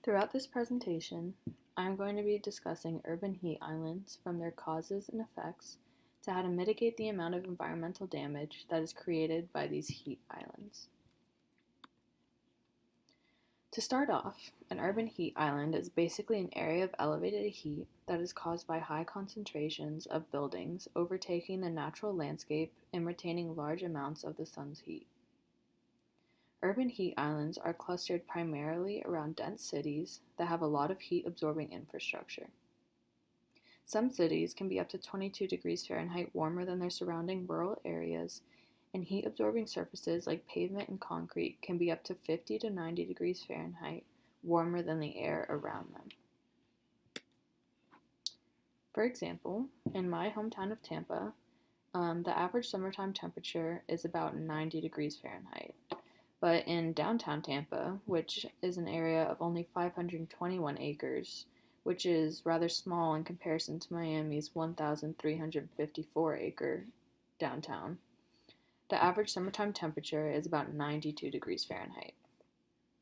Throughout this presentation, I'm going to be discussing urban heat islands from their causes and effects to how to mitigate the amount of environmental damage that is created by these heat islands. To start off, an urban heat island is basically an area of elevated heat that is caused by high concentrations of buildings overtaking the natural landscape and retaining large amounts of the sun's heat. Urban heat islands are clustered primarily around dense cities that have a lot of heat-absorbing infrastructure. Some cities can be up to 22 degrees Fahrenheit warmer than their surrounding rural areas, and heat-absorbing surfaces like pavement and concrete can be up to 50 to 90 degrees Fahrenheit warmer than the air around them. For example, in my hometown of Tampa, the average summertime temperature is about 90 degrees Fahrenheit. But in downtown Tampa, which is an area of only 521 acres, which is rather small in comparison to Miami's 1,354-acre downtown, the average summertime temperature is about 92 degrees Fahrenheit.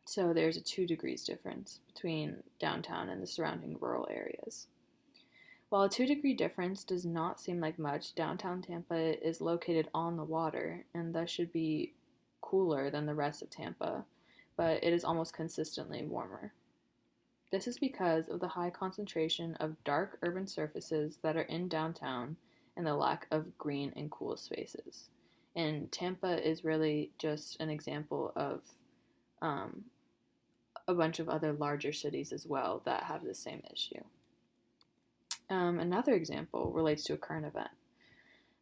So there's a 2 degrees difference between downtown and the surrounding rural areas. While a 2-degree difference does not seem like much, downtown Tampa is located on the water and thus should be cooler than the rest of Tampa, but it is almost consistently warmer. This is because of the high concentration of dark urban surfaces that are in downtown and the lack of green and cool spaces. And Tampa is really just an example of a bunch of other larger cities as well that have the same issue. Another example relates to a current event.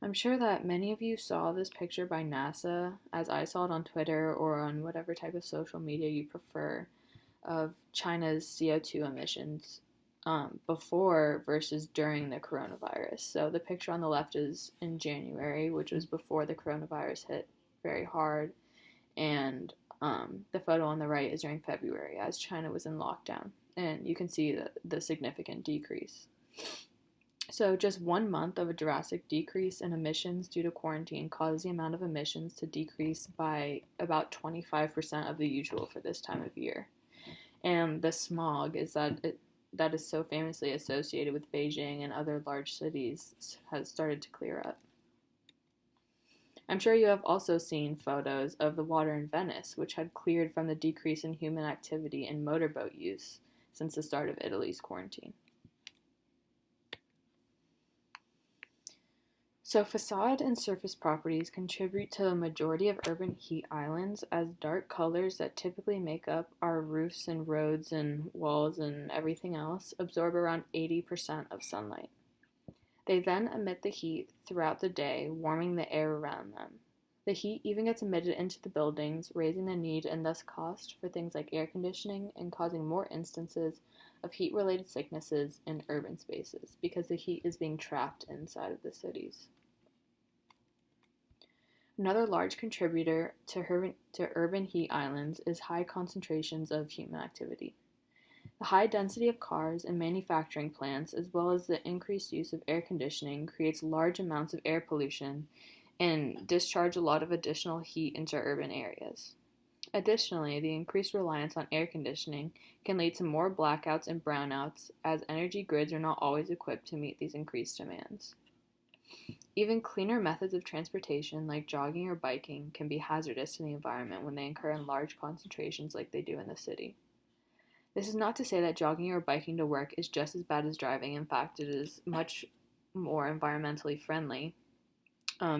I'm sure that many of you saw this picture by NASA, as I saw it on Twitter or on whatever type of social media you prefer, of China's CO2 emissions before versus during the coronavirus. So the picture on the left is in January, which was before the coronavirus hit very hard, and the photo on the right is during February, as China was in lockdown, and you can see the significant decrease. So just 1 month of a drastic decrease in emissions due to quarantine caused the amount of emissions to decrease by about 25% of the usual for this time of year. And the smog that is so famously associated with Beijing and other large cities has started to clear up. I'm sure you have also seen photos of the water in Venice, which had cleared from the decrease in human activity and motorboat use since the start of Italy's quarantine. So facade and surface properties contribute to the majority of urban heat islands, as dark colors that typically make up our roofs and roads and walls and everything else absorb around 80% of sunlight. They then emit the heat throughout the day, warming the air around them. The heat even gets emitted into the buildings, raising the need and thus cost for things like air conditioning and causing more instances of heat-related sicknesses in urban spaces because the heat is being trapped inside of the cities. Another large contributor to urban heat islands is high concentrations of human activity. The high density of cars and manufacturing plants, as well as the increased use of air conditioning, creates large amounts of air pollution and discharge a lot of additional heat into urban areas. Additionally, the increased reliance on air conditioning can lead to more blackouts and brownouts, as energy grids are not always equipped to meet these increased demands. Even cleaner methods of transportation, like jogging or biking, can be hazardous to the environment when they occur in large concentrations like they do in the city. This is not to say that jogging or biking to work is just as bad as driving. In fact, it is much more environmentally friendly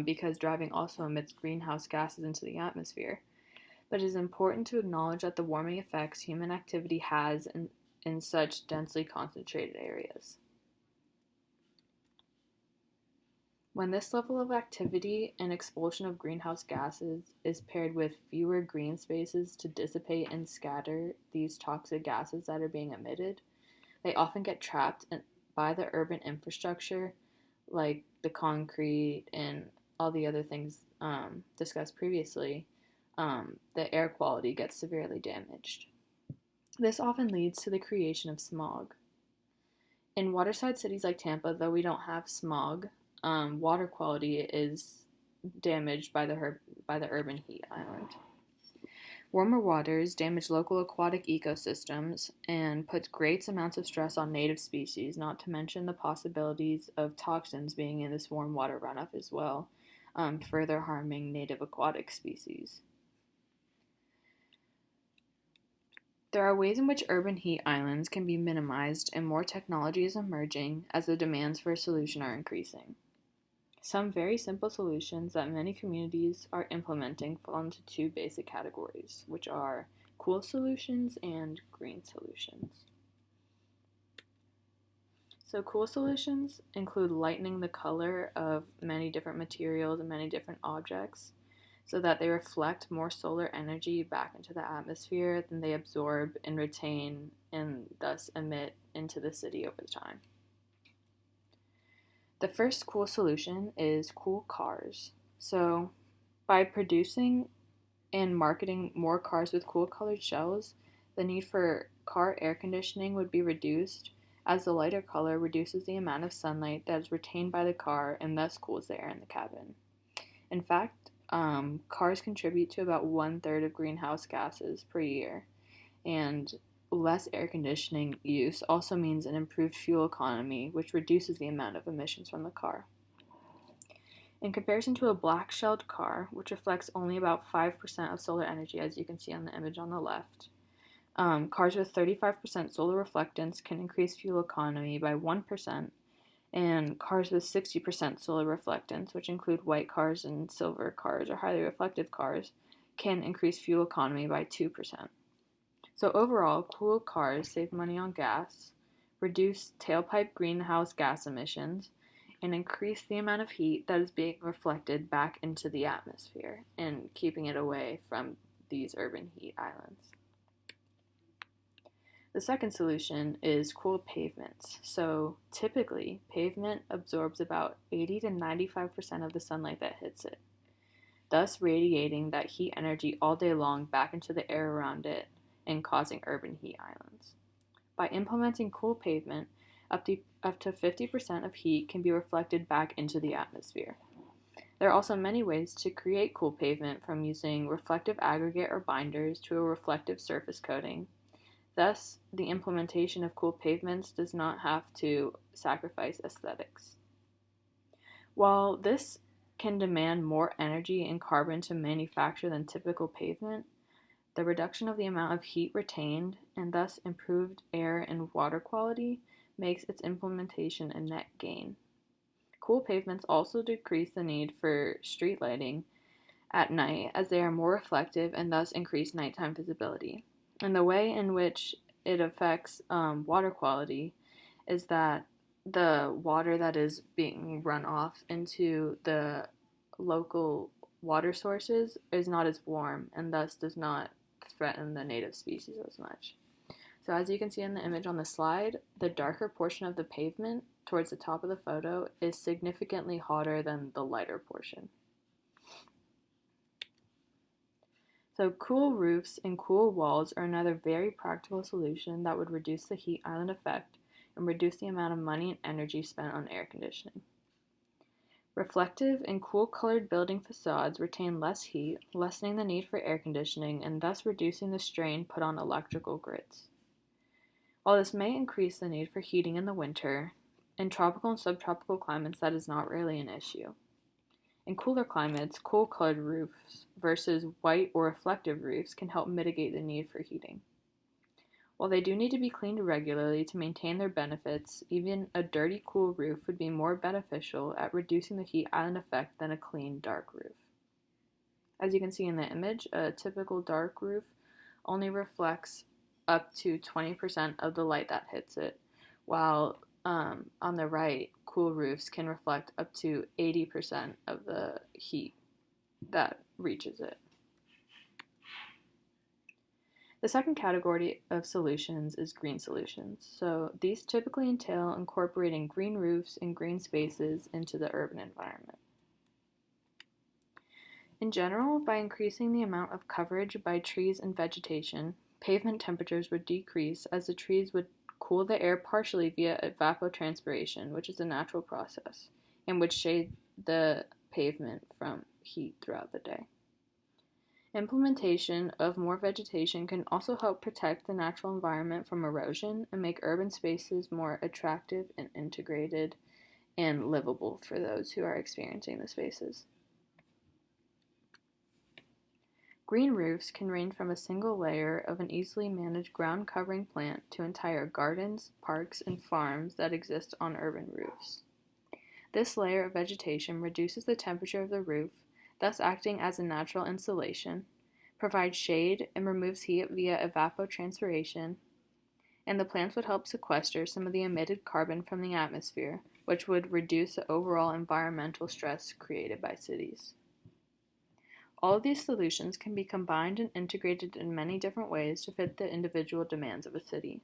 because driving also emits greenhouse gases into the atmosphere. But it is important to acknowledge that the warming effects human activity has in such densely concentrated areas. When this level of activity and expulsion of greenhouse gases is paired with fewer green spaces to dissipate and scatter these toxic gases that are being emitted, they often get trapped by the urban infrastructure, like the concrete and all the other things discussed previously. The air quality gets severely damaged. This often leads to the creation of smog. In waterside cities like Tampa, though we don't have smog, water quality is damaged by the urban heat island. Warmer waters damage local aquatic ecosystems and puts great amounts of stress on native species, not to mention the possibilities of toxins being in this warm water runoff as well, further harming native aquatic species. There are ways in which urban heat islands can be minimized, and more technology is emerging as the demands for a solution are increasing. Some very simple solutions that many communities are implementing fall into two basic categories, which are cool solutions and green solutions. So cool solutions include lightening the color of many different materials and many different objects so that they reflect more solar energy back into the atmosphere than they absorb and retain and thus emit into the city over time. The first cool solution is cool cars. So by producing and marketing more cars with cool colored shells, the need for car air conditioning would be reduced, as the lighter color reduces the amount of sunlight that is retained by the car and thus cools the air in the cabin. In fact, cars contribute to about 1/3 of greenhouse gases per year, and less air conditioning use also means an improved fuel economy, which reduces the amount of emissions from the car. In comparison to a black shelled car, which reflects only about 5% of solar energy, as you can see on the image on the left, cars with 35% solar reflectance can increase fuel economy by 1%, and cars with 60% solar reflectance, which include white cars and silver cars or highly reflective cars, can increase fuel economy by 2%. So overall, cool cars save money on gas, reduce tailpipe greenhouse gas emissions, and increase the amount of heat that is being reflected back into the atmosphere and keeping it away from these urban heat islands. The second solution is cool pavements. So typically, pavement absorbs about 80 to 95% of the sunlight that hits it, thus radiating that heat energy all day long back into the air around it and causing urban heat islands. By implementing cool pavement, up to 50% of heat can be reflected back into the atmosphere. There are also many ways to create cool pavement, from using reflective aggregate or binders to a reflective surface coating. Thus, the implementation of cool pavements does not have to sacrifice aesthetics. While this can demand more energy and carbon to manufacture than typical pavement, the reduction of the amount of heat retained and thus improved air and water quality makes its implementation a net gain. Cool pavements also decrease the need for street lighting at night, as they are more reflective and thus increase nighttime visibility. And the way in which it affects water quality is that the water that is being run off into the local water sources is not as warm and thus does not threaten the native species as much. So as you can see in the image on the slide, the darker portion of the pavement towards the top of the photo is significantly hotter than the lighter portion. So cool roofs and cool walls are another very practical solution that would reduce the heat island effect and reduce the amount of money and energy spent on air conditioning. Reflective and cool-colored building facades retain less heat, lessening the need for air conditioning and thus reducing the strain put on electrical grids. While this may increase the need for heating in the winter, in tropical and subtropical climates that is not really an issue. In cooler climates, cool-colored roofs versus white or reflective roofs can help mitigate the need for heating. While they do need to be cleaned regularly to maintain their benefits, even a dirty, cool roof would be more beneficial at reducing the heat island effect than a clean, dark roof. As you can see in the image, a typical dark roof only reflects up to 20% of the light that hits it, while on the right, cool roofs can reflect up to 80% of the heat that reaches it. The second category of solutions is green solutions. So these typically entail incorporating green roofs and green spaces into the urban environment. In general, by increasing the amount of coverage by trees and vegetation, pavement temperatures would decrease, as the trees would cool the air partially via evapotranspiration, which is a natural process, and would shade the pavement from heat throughout the day. Implementation of more vegetation can also help protect the natural environment from erosion and make urban spaces more attractive and integrated and livable for those who are experiencing the spaces. Green roofs can range from a single layer of an easily managed ground covering plant to entire gardens, parks, and farms that exist on urban roofs. This layer of vegetation reduces the temperature of the roof, thus acting as a natural insulation, provides shade, and removes heat via evapotranspiration, and the plants would help sequester some of the emitted carbon from the atmosphere, which would reduce the overall environmental stress created by cities. All of these solutions can be combined and integrated in many different ways to fit the individual demands of a city.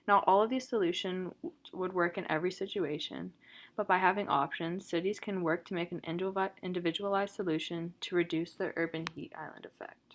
Not all of these solutions would work in every situation, but by having options, cities can work to make an individualized solution to reduce the urban heat island effect.